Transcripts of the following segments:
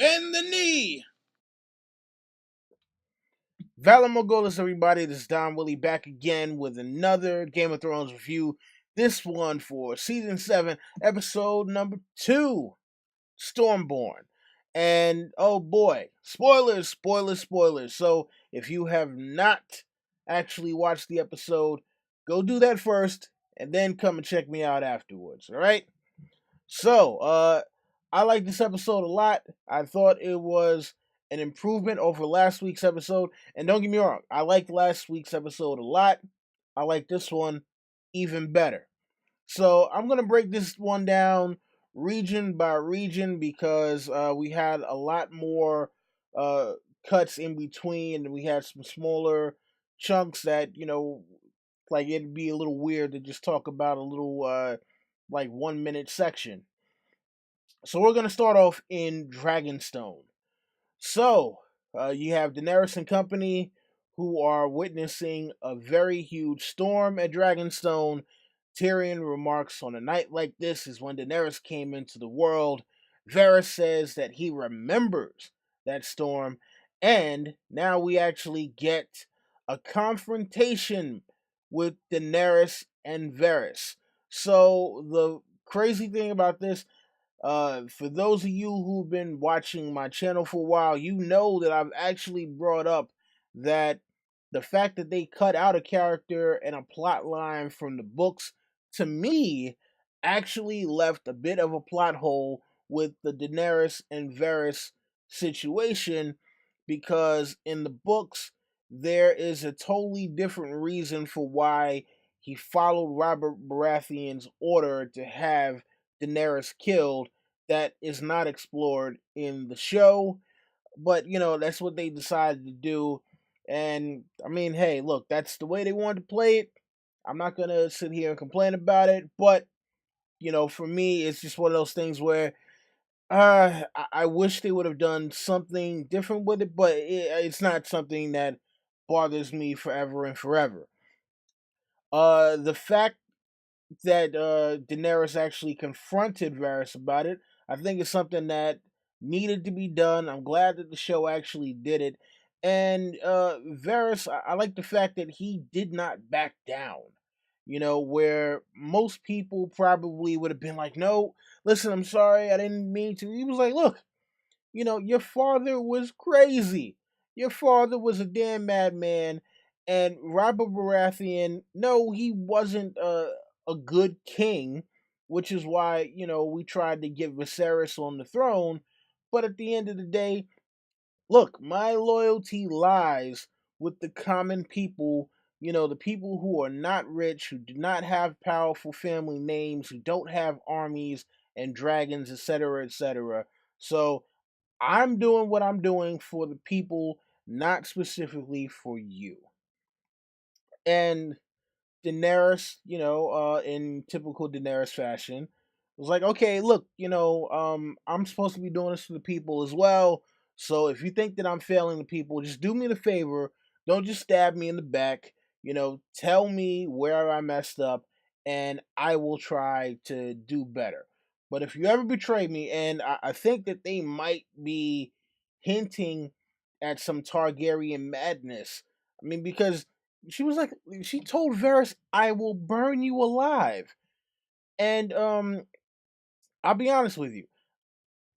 And the knee. Valamogolas, everybody. This is Don Willie back again with another Game of Thrones review. This one for season 7, episode number 2, Stormborn. And oh boy, spoilers, spoilers, spoilers. So if you have not actually watched the episode, go do that first and then come and check me out afterwards. All right? So, I like this episode a lot. I thought it was an improvement over last week's episode. And don't get me wrong, I liked last week's episode a lot. I like this one even better. So, I'm going to break this one down region by region because we had a lot more uh, cuts in between, and we had some smaller chunks that, like it'd be a little weird to just talk about a little, like 1 minute section. So we're going to start off in Dragonstone. So you have Daenerys and company who are witnessing a very huge storm at Dragonstone. Tyrion remarks, on a night like this is when Daenerys came into the world. Varys says that he remembers that storm. And now we actually get a confrontation with Daenerys and Varys. So the crazy thing about this, for those of you who've been watching my channel for a while, you know that I've actually brought up that the fact that they cut out a character and a plot line from the books, to me, actually left a bit of a plot hole with the Daenerys and Varys situation, because in the books, there is a totally different reason for why he followed Robert Baratheon's order to have Daenerys killed that is not explored in the show. But, that's what they decided to do. And, I mean, hey, look, that's the way they wanted to play it. I'm not going to sit here and complain about it. But, for me, it's just one of those things where I wish they would have done something different with it. But it's not something that bothers me forever and forever. The fact that Daenerys actually confronted Varys about it, I think it's something that needed to be done. I'm glad that the show actually did it. And Varys, I like the fact that he did not back down. Where most people probably would have been like, no, listen, I'm sorry, I didn't mean to. He was like, look, your father was crazy. Your father was a damn madman. And Robert Baratheon, no, he wasn't a good king, which is why, we tried to get Viserys on the throne. But at the end of the day, look, my loyalty lies with the common people, the people who are not rich, who do not have powerful family names, who don't have armies and dragons, etc., etc. So I'm doing what I'm doing for the people, not specifically for you. And Daenerys, in typical Daenerys fashion, was like, okay, look, I'm supposed to be doing this for the people as well. So if you think that I'm failing the people, just do me the favor. Don't just stab me in the back. Tell me where I messed up, and I will try to do better. But if you ever betray me, and I think that they might be hinting at some Targaryen madness. I mean, because she was like, she told Varys, "I will burn you alive." And I'll be honest with you,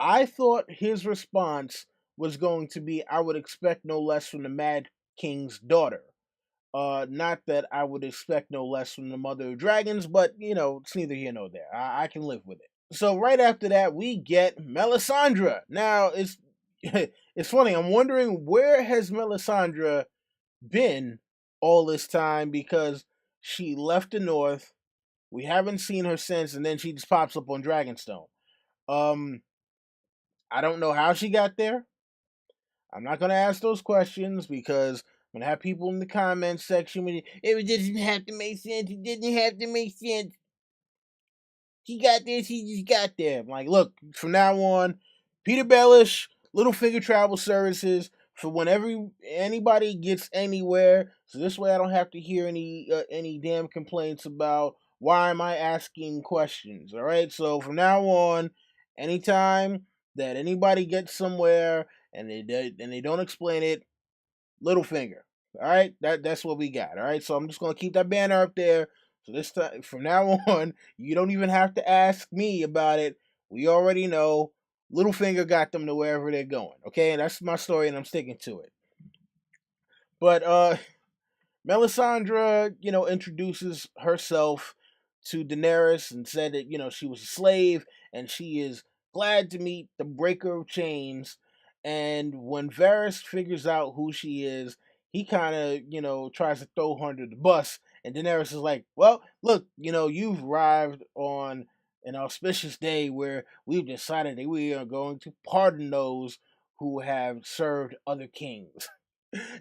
I thought his response was going to be, "I would expect no less from the Mad King's daughter." Not that I would expect no less from the Mother of Dragons, but it's neither here nor there. I can live with it. So right after that, we get Melisandre. Now it's it's funny. I'm wondering, where has Melisandre been all this time, because she left the North. We haven't seen her since, and then she just pops up on Dragonstone. Um, I don't know how she got there. I'm not gonna ask those questions because I'm gonna have people in the comments section with it doesn't have to make sense. It didn't have to make sense. She got there. She just got there. I'm like, look, from now on, Peter Bellish, Littlefinger Travel Services, for whenever anybody gets anywhere. So this way, I don't have to hear any damn complaints about why am I asking questions. All right. So from now on, anytime that anybody gets somewhere and they don't explain it, little finger. All right, that's what we got. All right, so I'm just gonna keep that banner up there. So this time, from now on, you don't even have to ask me about it. We already know. Littlefinger got them to wherever they're going. Okay, and that's my story, and I'm sticking to it. But Melisandre, introduces herself to Daenerys and said that, she was a slave and she is glad to meet the breaker of chains. And when Varys figures out who she is, he kind of, tries to throw her under the bus. And Daenerys is like, well, look, you've arrived on an auspicious day where we've decided that we are going to pardon those who have served other kings.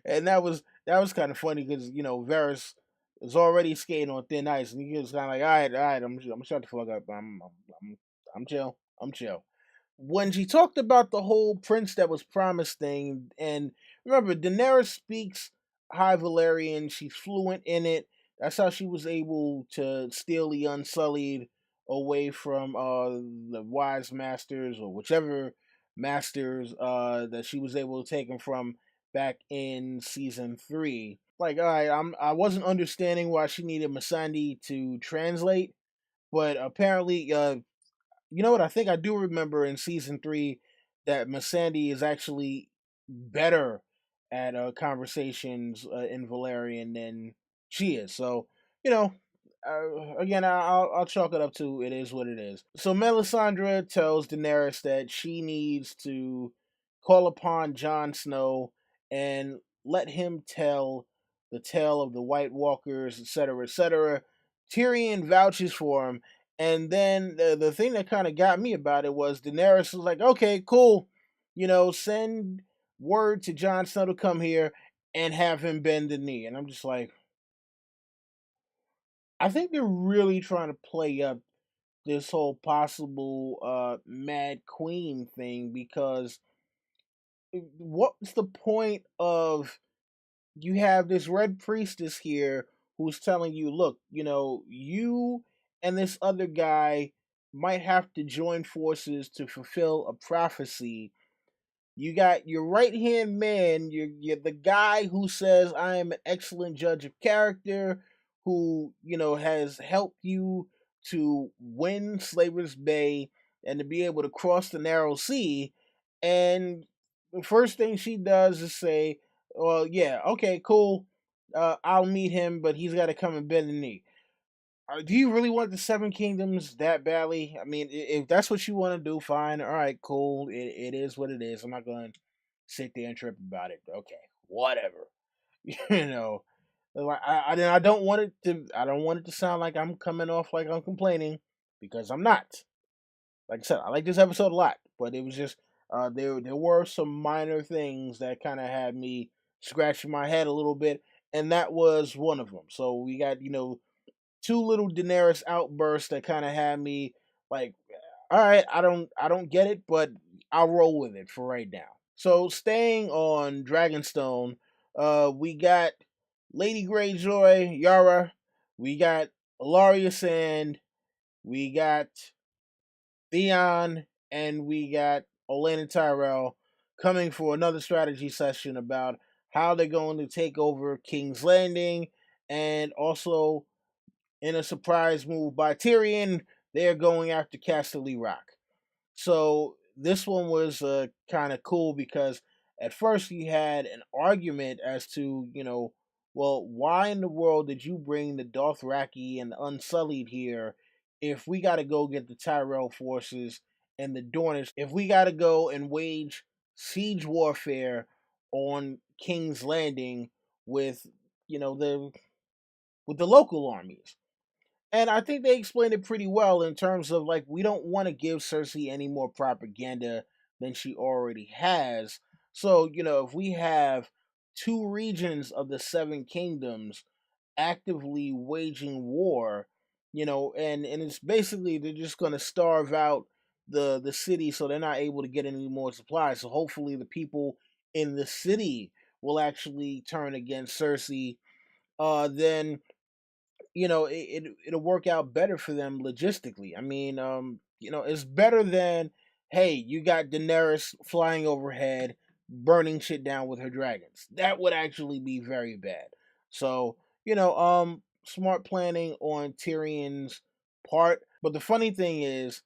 And that was kind of funny because Varys is already skating on thin ice, and he was kind of like, all right, I'm shut the fuck up. I'm chill. I'm chill. When she talked about the whole prince that was promised thing, and remember, Daenerys speaks High Valyrian. She's fluent in it. That's how she was able to steal the Unsullied away from the Wise Masters or whichever masters that she was able to take them from back in season 3. Like, all right, I wasn't understanding why she needed Masandi to translate, but apparently, you know what? I think I do remember in season 3 that Masandi is actually better at conversations in Valerian than she is. So, you know, again, I'll chalk it up to it is what it is. So Melisandre tells Daenerys that she needs to call upon Jon Snow and let him tell the tale of the White Walkers, etc., etc. Tyrion vouches for him, and then the thing that kind of got me about it was Daenerys was like, okay, cool, send word to Jon Snow to come here and have him bend the knee. And I'm just like, I think they're really trying to play up this whole possible Mad Queen thing because what's the point of you have this red priestess here who's telling you, look, you and this other guy might have to join forces to fulfill a prophecy. You got your right hand man, you're the guy who says, I am an excellent judge of character, who, has helped you to win Slaver's Bay and to be able to cross the narrow sea. And the first thing she does is say, well, yeah, okay, cool. I'll meet him, but he's got to come and bend the knee. Do you really want the Seven Kingdoms that badly? I mean, if that's what you want to do, fine. All right, cool. It is what it is. I'm not going to sit there and trip about it. Okay, whatever. you know, like I don't want it to. I don't want it to sound like I'm coming off like I'm complaining because I'm not. Like I said, I like this episode a lot, but it was just there were some minor things that kind of had me scratching my head a little bit, and that was one of them. So we got two little Daenerys outbursts that kind of had me like, all right, I don't get it, but I'll roll with it for right now. So staying on Dragonstone, we got Lady Greyjoy, Yara, we got Ilaria Sand, we got Theon, and we got Olenna Tyrell coming for another strategy session about how they're going to take over King's Landing, and also in a surprise move by Tyrion, they're going after Casterly Rock. So this one was kind of cool because at first you had an argument as to, well, why in the world did you bring the Dothraki and the Unsullied here if we got to go get the Tyrell forces and the Dornish, if we got to go and wage siege warfare on King's Landing with, the with the local armies. And I think they explained it pretty well in terms of like we don't want to give Cersei any more propaganda than she already has. So, if we have two regions of the Seven Kingdoms actively waging war, and it's basically they're just going to starve out the city so they're not able to get any more supplies. So hopefully the people in the city will actually turn against Cersei. Then it'll work out better for them logistically. I mean, it's better than hey, you got Daenerys flying overhead, burning shit down with her dragons. That would actually be very bad. So, smart planning on Tyrion's part. But the funny thing is,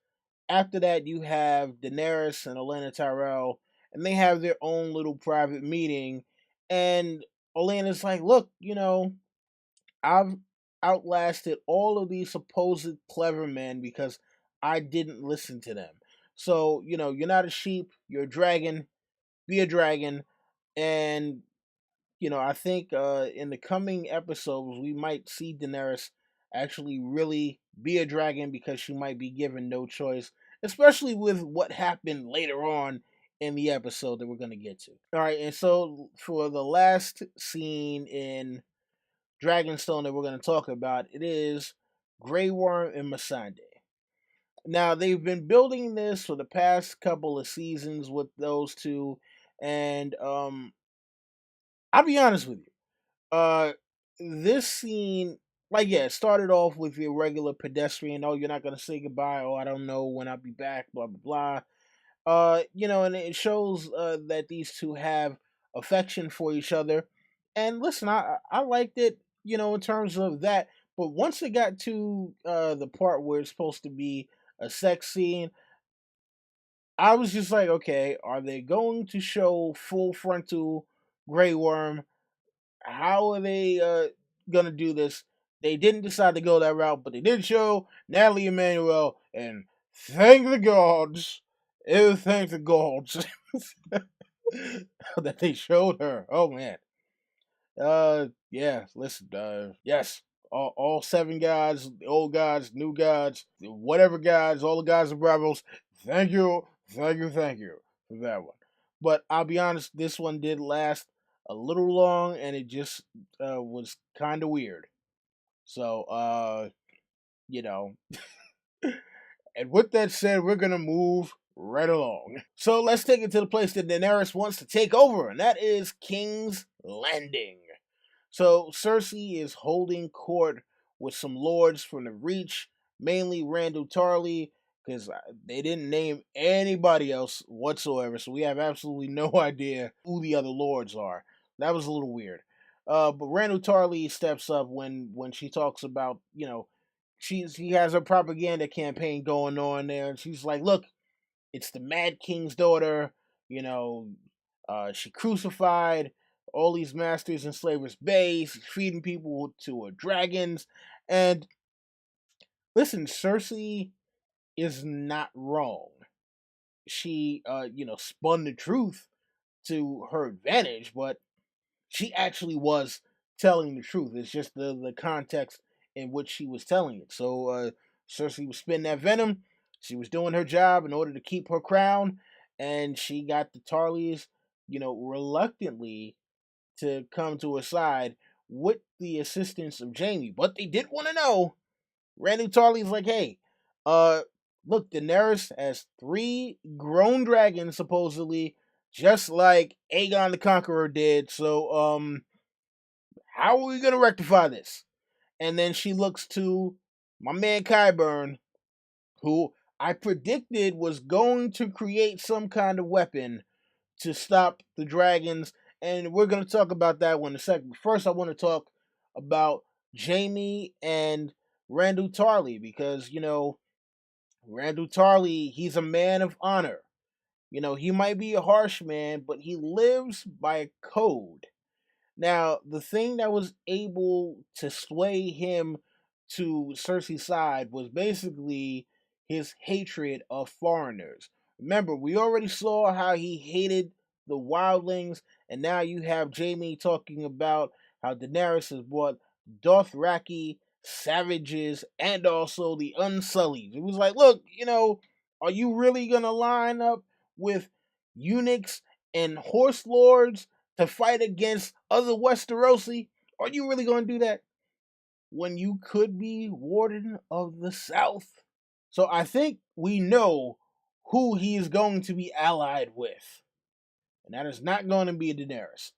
after that, you have Daenerys and Olenna Tyrell, and they have their own little private meeting. And Olenna's like, look, I've outlasted all of these supposed clever men because I didn't listen to them. So, you're not a sheep, you're a dragon, be a dragon. And, I think in the coming episodes, we might see Daenerys actually really be a dragon because she might be given no choice, especially with what happened later on in the episode that we're going to get to. All right, and so for the last scene in Dragonstone that we're going to talk about, it is Grey Worm and Melisandre. Now they've been building this for the past couple of seasons with those two, and I'll be honest with you. This scene, like, yeah, it started off with the regular pedestrian. Oh, you're not gonna say goodbye. Oh, I don't know when I'll be back. Blah blah blah. And it shows that these two have affection for each other. And listen, I liked it, in terms of that. But once it got to the part where it's supposed to be a sex scene, I was just like, okay, are they going to show full frontal Grey Worm? How are they gonna do this? They didn't decide to go that route, but they did show Natalie Emmanuel, and thank the gods, thank the gods that they showed her. Oh man, yeah. Listen, yes, all seven gods, old gods, new gods, whatever gods, all the gods of Bravos. Thank you, thank you, thank you for that one. But I'll be honest, this one did last a little long, and it just was kind of weird. So, you know, and with that said, we're gonna move right along. So let's take it to the place that Daenerys wants to take over, and that is King's Landing. So Cersei is holding court with some lords from the Reach, mainly Randall Tarley, because they didn't name anybody else whatsoever. So we have absolutely no idea who the other lords are. That was a little weird. But Randall Tarley steps up when she talks about, she has a propaganda campaign going on there, and she's like, "Look, it's the Mad King's daughter. You know, she crucified all these masters in Slaver's Bay. She's feeding people to her dragons. And listen, Cersei is not wrong. She, spun the truth to her advantage, but she actually was telling the truth. It's just the context in which she was telling it. So Cersei was spitting that venom. She was doing her job in order to keep her crown, and she got the Tarleys, reluctantly to come to her side with the assistance of Jaime. But they did want to know. Randy Tarley's like, hey, uh, look, Daenerys has 3 grown dragons supposedly, just like Aegon the Conqueror did. So, how are we gonna rectify this? And then she looks to my man Qyburn, who I predicted was going to create some kind of weapon to stop the dragons, and we're gonna talk about that one in a second. First, I want to talk about Jaime and Randall Tarley because Randall Tarley, he's a man of honor. He might be a harsh man, but he lives by a code. Now, the thing that was able to sway him to Cersei's side was basically his hatred of foreigners. Remember, we already saw how he hated the wildlings, and now you have Jaime talking about how Daenerys has brought Dothraki savages and also the Unsullied. It was like, look, are you really gonna line up with eunuchs and horse lords to fight against other Westerosi? Are you really going to do that when you could be Warden of the South? So I think we know who he is going to be allied with, and that is not going to be Daenerys.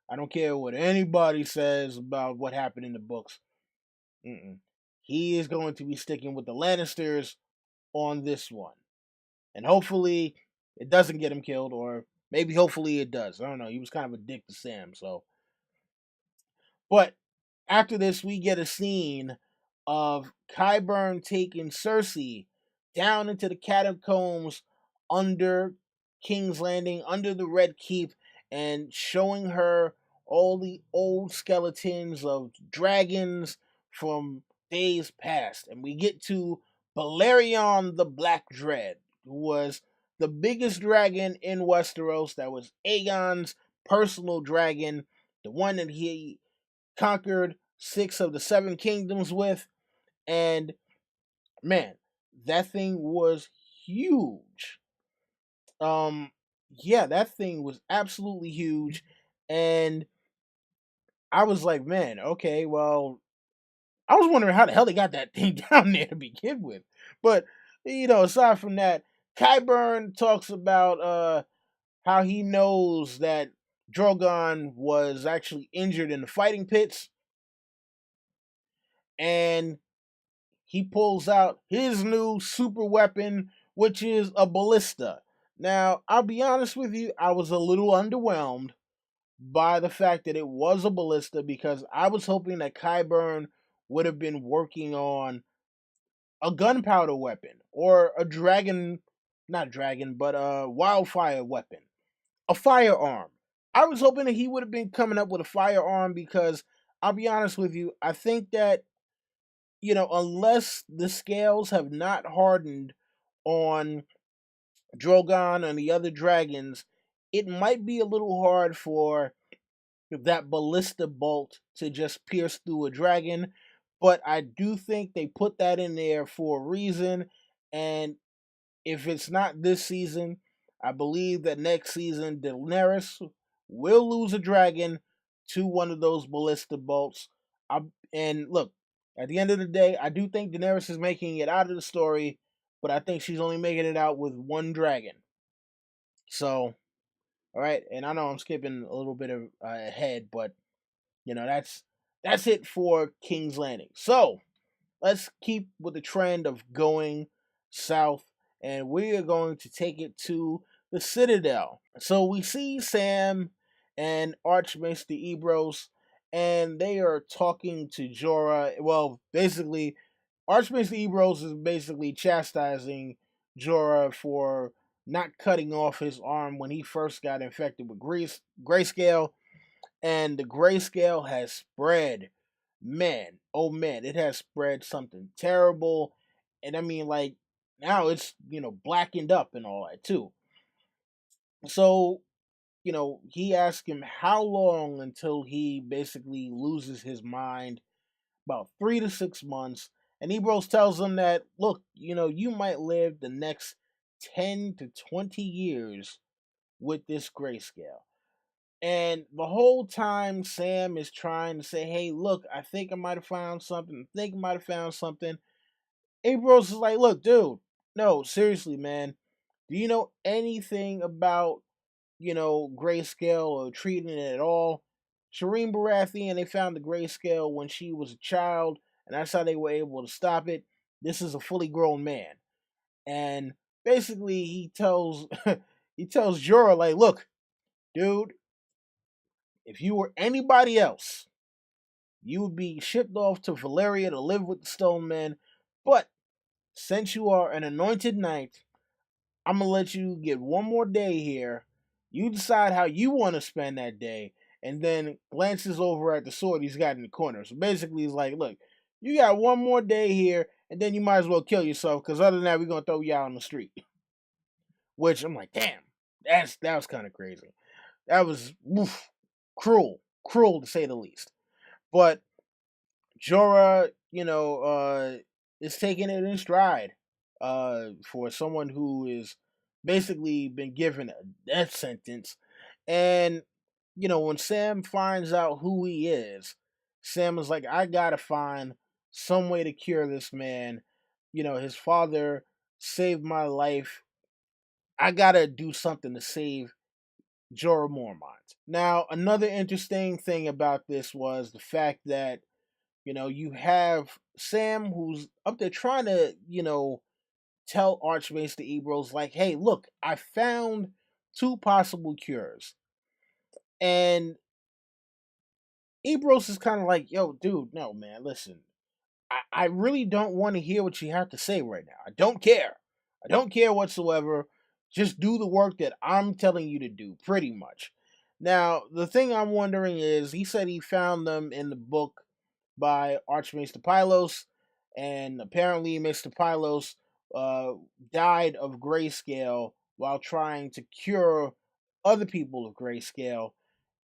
I don't care what anybody says about what happened in the books. Mm-mm. He is going to be sticking with the Lannisters on this one. And hopefully it doesn't get him killed, or maybe hopefully it does. I don't know. He was kind of a dick to Sam, so. But after this, we get a scene of Qyburn taking Cersei down into the catacombs under King's Landing, under the Red Keep, and showing her all the old skeletons of dragons from days past. And we get to Balerion the Black Dread, who was the biggest dragon in Westeros. That was Aegon's personal dragon, the one that he conquered 6 of the 7 kingdoms with. And man, that thing was huge. Yeah, that thing was absolutely huge. And I was like, man, okay, well, I was wondering how the hell they got that thing down there to begin with. But aside from that, Qyburn talks about how he knows that Drogon was actually injured in the fighting pits, and he pulls out his new super weapon, which is a ballista. Now, I'll be honest with you, I was a little underwhelmed by the fact that it was a ballista, because I was hoping that Qyburn would have been working on a gunpowder weapon or a dragon, not dragon, but a wildfire weapon, a firearm. I was hoping that he would have been coming up with a firearm, because I'll be honest with you, I think that unless the scales have not hardened on Drogon and the other dragons, it might be a little hard for that ballista bolt to just pierce through a dragon. But I do think they put that in there for a reason. And if it's not this season, I believe that next season Daenerys will lose a dragon to one of those ballista bolts. And look, at the end of the day, I do think Daenerys is making it out of the story, but I think she's only making it out with one dragon. So, all right, and I know I'm skipping a little bit of ahead, but that's it for King's Landing. So let's keep with the trend of going south, and we are going to take it to the Citadel. So we see Sam and Archmaester Ebros, and they are talking to Jorah. Well, basically, Archmaester Ebros is basically chastising Jorah for not cutting off his arm when he first got infected with greyscale, and the grayscale has spread. Man, oh man, it has spread something terrible. And I mean, like, now it's, blackened up and all that too. So, he asked him how long until he basically loses his mind. About 3 to 6 months. And Ebros tells him that, look, you might live the next 10 to 20 years with this grayscale. And the whole time, Sam is trying to say, hey, look, I think I might have found something. I think I might have found something. Ambrose is like, look, dude, no, seriously, man. Do you know anything about, grayscale or treating it at all? Shireen Baratheon, they found the grayscale when she was a child, and that's how they were able to stop it. This is a fully grown man. And basically, he tells he tells Jorah, like, look, dude, if you were anybody else, you would be shipped off to Valyria to live with the Stone Men. But since you are an anointed knight, I'm gonna let you get one more day here. You decide how you want to spend that day, and then glances over at the sword he's got in the corner. So basically, he's like, look, you got one more day here, and then you might as well kill yourself, because other than that, we're gonna throw you out on the street. Which I'm like, damn, that was kind of crazy. That was cruel to say the least. But Jorah, is taking it in stride. For someone who is basically been given a death sentence, and when Sam finds out who he is, Sam is like, I gotta find some way to cure this man. His father saved my life. I gotta do something to save Jorah Mormont. Now, another interesting thing about this was the fact that you have Sam, who's up there trying to, tell Archmaester Ebros, like, hey, look, I found two possible cures. And Ebros is kind of like, yo, dude, no, man, listen. I really don't want to hear what you have to say right now. I don't care. I don't care whatsoever. Just do the work that I'm telling you to do, pretty much. Now, the thing I'm wondering is, he said he found them in the book by Archmaester Pylos, and apparently Mr. Pylos uh, died of grayscale while trying to cure other people of grayscale,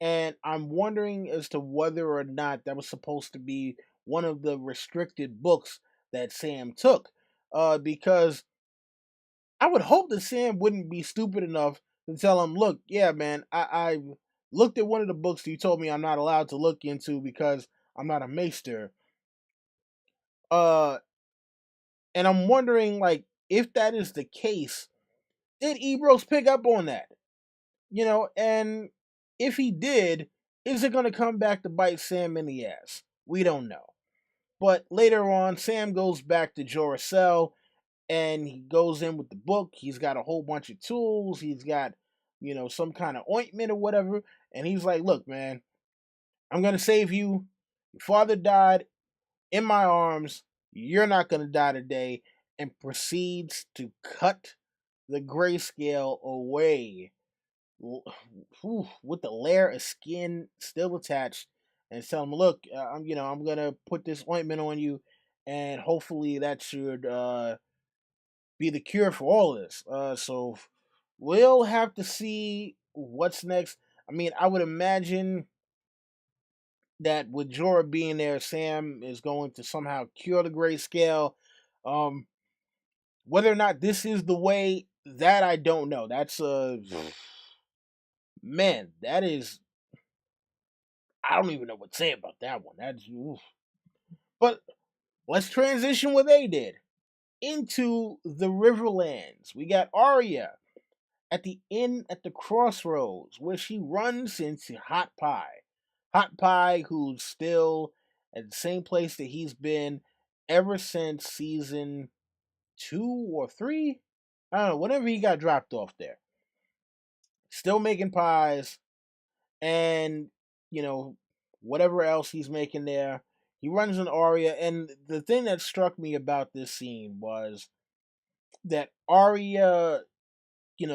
and I'm wondering as to whether or not that was supposed to be one of the restricted books that Sam took. Because I would hope that Sam wouldn't be stupid enough to tell him, look, yeah, man, I looked at one of the books that you told me I'm not allowed to look into because I'm not a maester. Uh, and I'm wondering, like, if that is the case, did Ebros pick up on that? And if he did, is it going to come back to bite Sam in the ass? We don't know. But later on, Sam goes back to Jorah's cell and he goes in with the book. He's got a whole bunch of tools. He's got, some kind of ointment or whatever. And he's like, look, man, I'm going to save you. Your father died in my arms. You're not going to die today. And proceeds to cut the grayscale away with the layer of skin still attached, and tell him, "Look, I'm gonna put this ointment on you, and hopefully that should be the cure for all of this." So we'll have to see what's next. I mean, I would imagine that with Jorah being there, Sam is going to somehow cure the grayscale. Um, whether or not this is the way, that I don't know. That's man, that is, I don't even know what to say about that one. That's oof. But let's transition what they did into the Riverlands. We got Arya at the inn at the crossroads where she runs into Hotpie. Hotpie, who's still at the same place that he's been ever since season 2 or 3. I don't know, whenever he got dropped off there. Still making pies, and you know whatever else he's making there. He runs an Arya, and the thing that struck me about this scene was that Arya,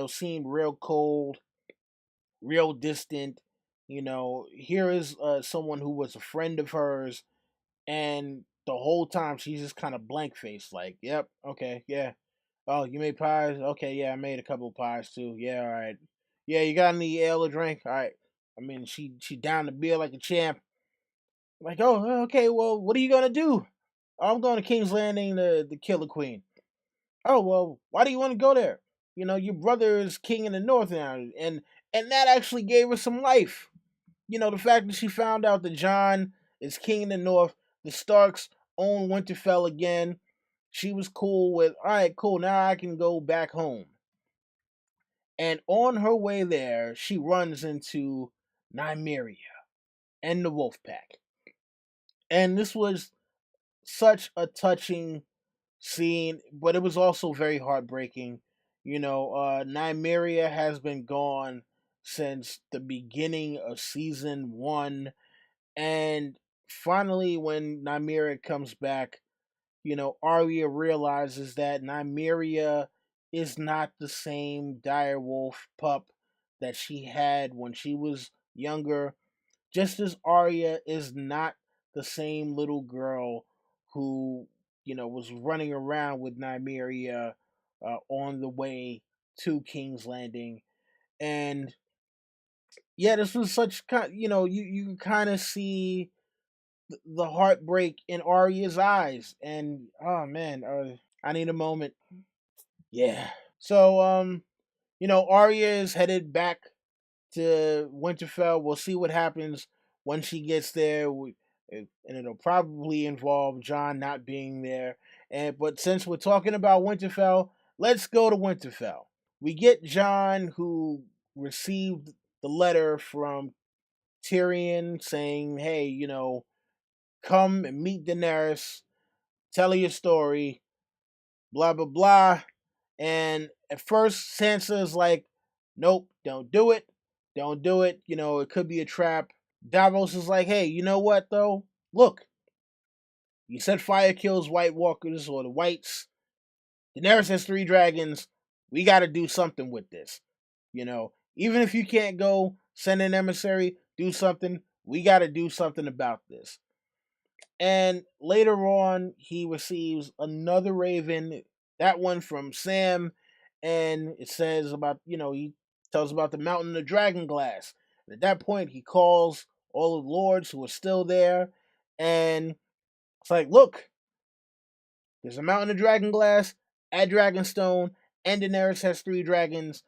seemed real cold, real distant. Here is someone who was a friend of hers, and the whole time she's just kind of blank faced, like, "Yep, okay, yeah. Oh, you made pies? Okay, yeah, I made a couple of pies too. Yeah, all right. Yeah, you got any ale or drink? All right." I mean, she down the beer like a champ. Like, oh, okay, well, what are you gonna do? "Oh, I'm going to King's Landing to kill the queen." "Oh, well, why do you want to go there? Your brother is king in the north now," and that actually gave her some life. The fact that she found out that Jon is king in the north, the Starks own Winterfell again. She was cool with, all right, cool, now I can go back home. And on her way there, she runs into Nymeria and the Wolf Pack. And this was such a touching scene, but it was also very heartbreaking. Nymeria has been gone since the beginning of season 1, and finally, when Nymeria comes back, Arya realizes that Nymeria is not the same direwolf pup that she had when she was younger, just as Arya is not the same little girl who, was running around with Nymeria on the way to King's Landing. And yeah, this was such kind, you can kind of see the heartbreak in Arya's eyes, and oh man, I need a moment. Yeah. So Arya is headed back to Winterfell. We'll see what happens when she gets there, and it'll probably involve Jon not being there. But since we're talking about Winterfell, let's go to Winterfell. We get Jon, who received the letter from Tyrion saying, "Hey, come and meet Daenerys, tell her your story." blah blah blah. And at first Sansa is like, nope, don't do it. Don't do it. It could be a trap. Davos is like, hey, you know what though? Look, you said fire kills White Walkers or the Whites. Daenerys has 3 dragons. We got to do something with this. Even if you can't go send an emissary, do something. We got to do something about this. And later on, he receives another raven, that one from Sam, and it says about, he tells about the mountain of dragon glass. And at that point, he calls all the lords who are still there, and it's like, look, there's a mountain of dragon glass at Dragonstone, and Daenerys has 3 dragons.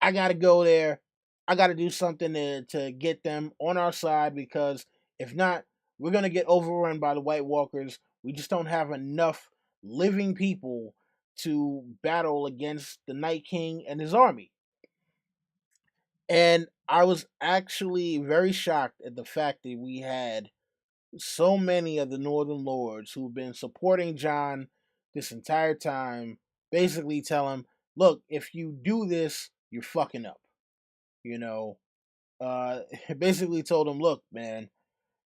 I gotta go there. I gotta do something to get them on our side, because if not, we're gonna get overrun by the White Walkers. We just don't have enough living people to battle against the Night King and his army. And I was actually very shocked at the fact that we had so many of the Northern Lords who've been supporting Jon this entire time basically tell him, look, if you do this, you're fucking up. You know, basically told him, look, man,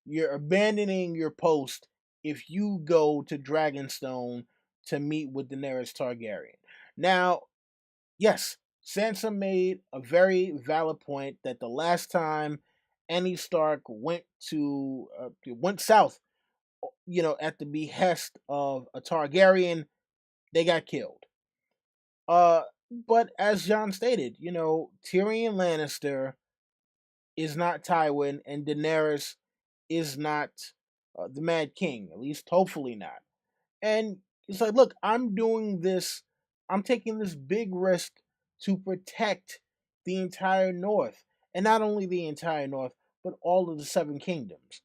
you're abandoning your post if you go to Dragonstone to meet with Daenerys Targaryen. Now, yes, Sansa made a very valid point that the last time any Stark went south, at the behest of a Targaryen, they got killed. Uh, but as John stated, Tyrion Lannister is not Tywin, and Daenerys is not the Mad King. At least, hopefully not. And it's like, look, I'm doing this. I'm taking this big risk to protect the entire North, and not only the entire North, but all of the Seven Kingdoms.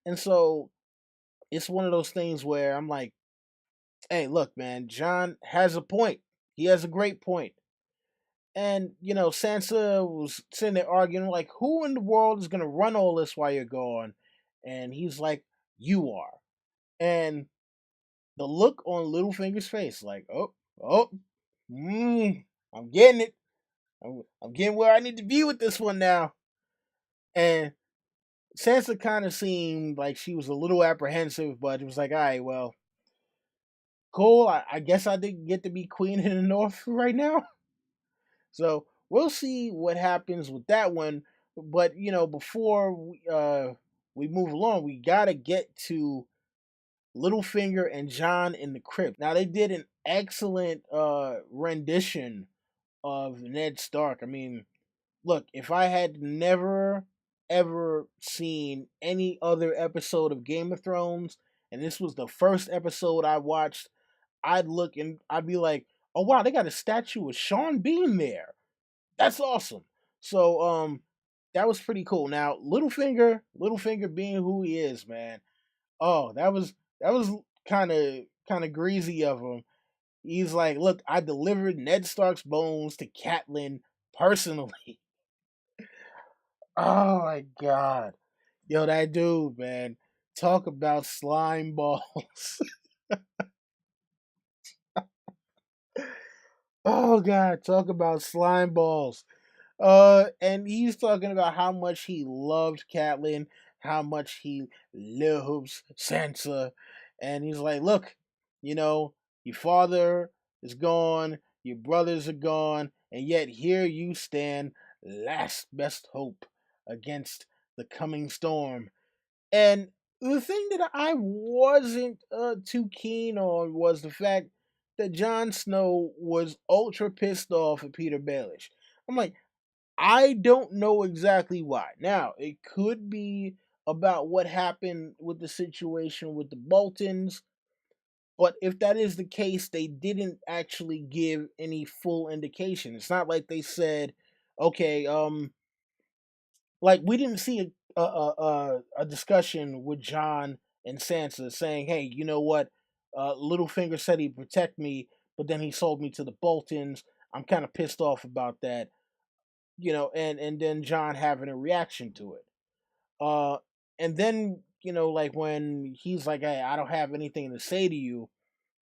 And so it's one of those things where I'm like, hey, look, man, John has a point. He has a great point. And, Sansa was sitting there arguing, like, who in the world is going to run all this while you're gone? And he's like, you are. And the look on Littlefinger's face, like, oh, I'm getting it. I'm getting where I need to be with this one now. And Sansa kind of seemed like she was a little apprehensive, but it was like, all right, well, cool. I guess I didn't get to be queen in the North right now. So we'll see what happens with that one. But before we move along, we gotta get to Littlefinger and John in the crypt. Now they did an excellent rendition of Ned Stark. I mean, look, if I had never ever seen any other episode of Game of Thrones, and this was the first episode I watched, I'd look and I'd be like, "Oh wow, they got a statue of Sean Bean there. That's awesome." So that was pretty cool. Now Littlefinger being who he is, man. Oh, that was kind of greasy of him. He's like, "Look, I delivered Ned Stark's bones to Catelyn personally." Oh my god. Yo, that dude, man. Talk about slime balls. Oh god, talk about slime balls. And he's talking about how much he loved Catelyn, how much he loves Sansa, and he's like, "Look, your father is gone, your brothers are gone, and yet here you stand, last best hope against the coming storm." And the thing that I wasn't too keen on was the fact that Jon Snow was ultra pissed off at Peter Baelish. I'm like, I don't know exactly why. Now, it could be about what happened with the situation with the Boltons, but if that is the case, they didn't actually give any full indication. It's not like they said, okay, like we didn't see a discussion with John and Sansa saying, "Hey, you know what? Littlefinger said he'd protect me, but then he sold me to the Boltons. I'm kind of pissed off about that." And then John having a reaction to it. Uh, and then like when he's like, "Hey, I don't have anything to say to you."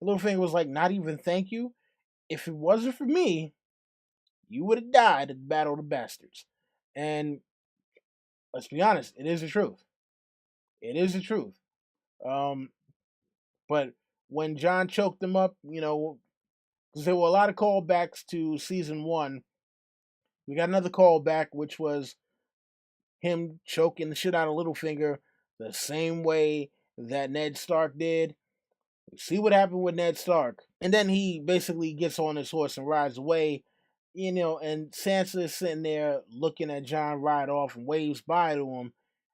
Littlefinger was like, not even thank you. If it wasn't for me, you would have died at the Battle of the Bastards. And let's be honest, it is the truth. It is the truth. Um, but when John choked him up, because there were a lot of callbacks to season one, we got another callback, which was him choking the shit out of Littlefinger the same way that Ned Stark did. See what happened with Ned Stark. And then he basically gets on his horse and rides away, and Sansa is sitting there looking at John ride off and waves by to him.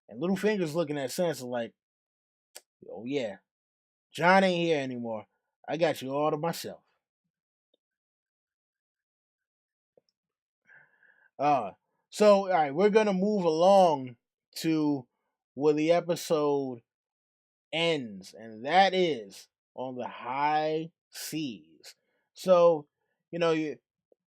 And Littlefinger's looking at Sansa like, oh yeah, John ain't here anymore. I got you all to myself. Uh so all right, we're gonna move along to where the episode ends, and that is on the high seas. So, you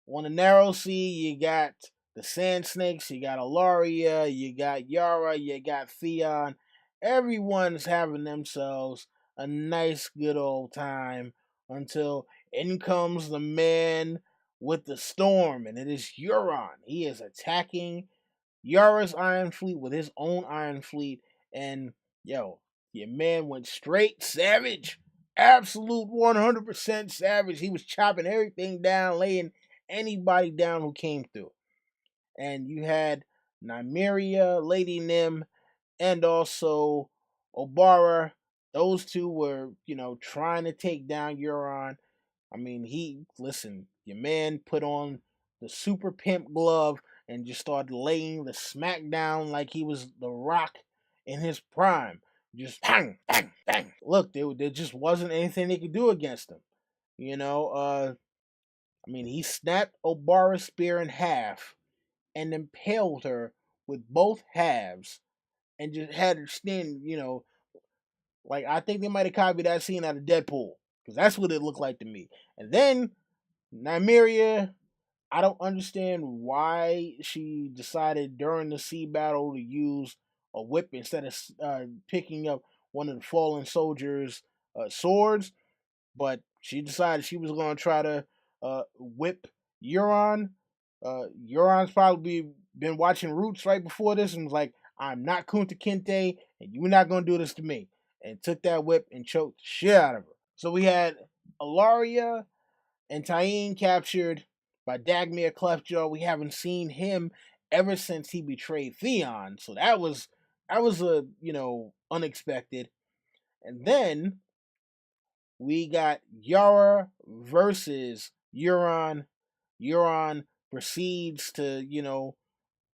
on the narrow sea, you got the Sand Snakes, you got Alaria, you got Yara, you got Theon. Everyone's having themselves a nice, good old time until in comes the man with the storm, and it is Euron. He is attacking Yara's Iron Fleet with his own Iron Fleet, and yo, your man went straight savage. Absolute 100% savage. He was chopping everything down, laying anybody down who came through. And you had Nymeria, Lady Nim, and also Obara. Those two were, trying to take down Euron. I mean, your man put on the super pimp glove and just started laying the smack down like he was the Rock in his prime. Just bang, bang, bang. Look, there just wasn't anything they could do against him. I mean, he snapped Obara's spear in half and impaled her with both halves and just had her stand, like I think they might have copied that scene out of Deadpool because that's what it looked like to me. And then Nymeria, I don't understand why she decided during the sea battle to use a whip instead of picking up one of the fallen soldiers' swords. But she decided she was going to try to whip Euron. Euron's probably been watching Roots right before this and was like, I'm not Kunta Kinte, and you're not going to do this to me. And took that whip and choked the shit out of her. So we had Alaria and Tyene captured by Dagmere Cleftjaw. We haven't seen him ever since he betrayed Theon. So that was a unexpected. And then we got Yara versus Euron. Euron proceeds to,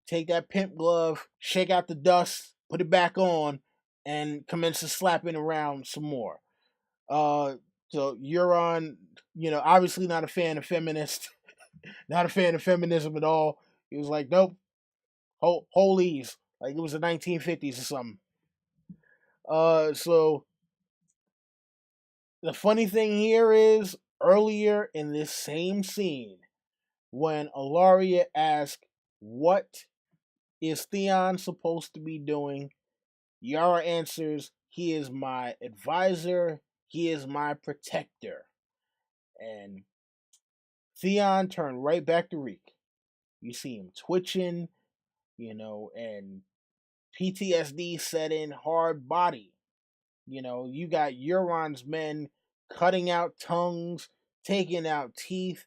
take that pimp glove, shake out the dust, put it back on, and commences slapping around some more. Uh, so Euron, obviously not a fan of feminist, not a fan of feminism at all. He was like, nope, holies, like it was the 1950s or something. So the funny thing here is earlier in this same scene, when Alaria asked, "What is Theon supposed to be doing?" Yara answers, "He is my advisor. He is my protector." And Theon turned right back to Reek. You see him twitching, and PTSD set in hard body. You got Euron's men cutting out tongues, taking out teeth,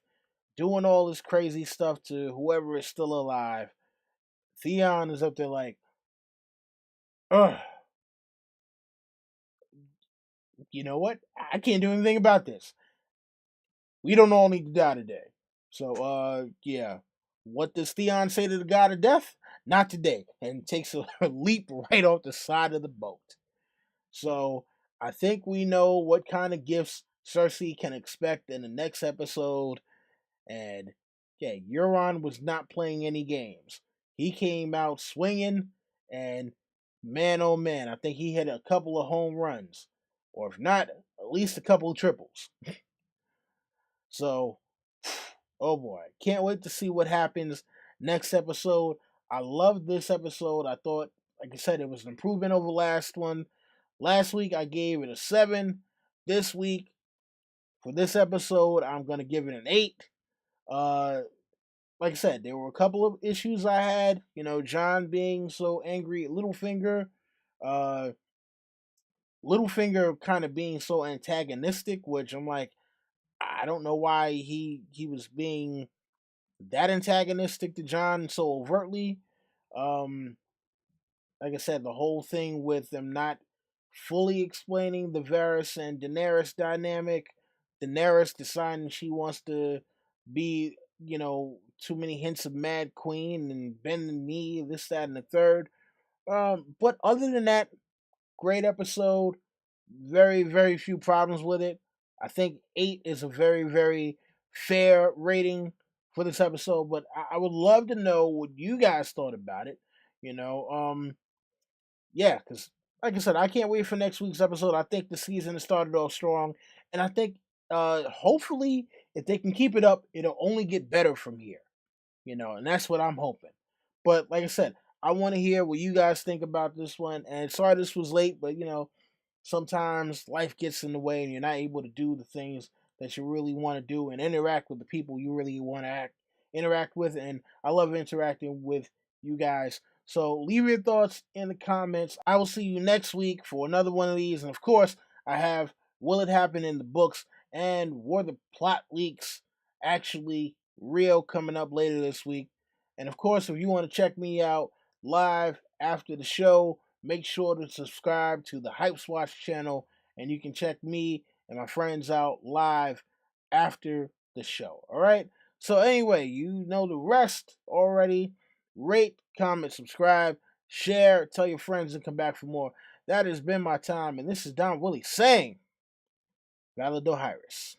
doing all this crazy stuff to whoever is still alive. Theon is up there like, ugh, you know what? I can't do anything about this. We don't all need to die today. So, yeah. What does Theon say to the god of death? Not today. And takes a leap right off the side of the boat. So, I think we know what kind of gifts Cersei can expect in the next episode. And, yeah, Euron was not playing any games. He came out swinging, and man, oh man, I think he hit a couple of home runs. Or if not, at least a couple of triples. So, oh boy, can't wait to see what happens next episode. I loved this episode. I thought, like I said, it was an improvement over last one. Last week I gave it a 7. This week For this episode, I'm gonna give it an 8. Uh, like I said, there were a couple of issues I had. Jon being so angry at Littlefinger. Uh, Littlefinger kind of being so antagonistic, which I'm like, I don't know why he was being that antagonistic to Jon so overtly. Um, like I said, the whole thing with them not fully explaining the Varys and Daenerys dynamic, Daenerys deciding she wants to be, too many hints of Mad Queen and bend the knee, this, that, and the third. But other than that, great episode. Very, very few problems with it. I think 8 is a very, very fair rating for this episode, but I would love to know what you guys thought about it. You know, yeah, because like I said, I can't wait for next week's episode. I think the season has started off strong, and I think hopefully if they can keep it up, it'll only get better from here. And that's what I'm hoping. But like I said, I want to hear what you guys think about this one. And sorry this was late, but sometimes life gets in the way and you're not able to do the things that you really want to do and interact with the people you really want to interact with. And I love interacting with you guys. So leave your thoughts in the comments. I will see you next week for another one of these. And of course, I have Will It Happen in the Books and Were the Plot Leaks Actually Real coming up later this week. And of course, if you want to check me out live after the show, make sure to subscribe to the Hype Watch channel, and you can check me and my friends out live after the show. All right. So anyway, you know the rest already. Rate, comment, subscribe, share, tell your friends, and come back for more. That has been my time, and this is Don Willie saying, Valadohyrus.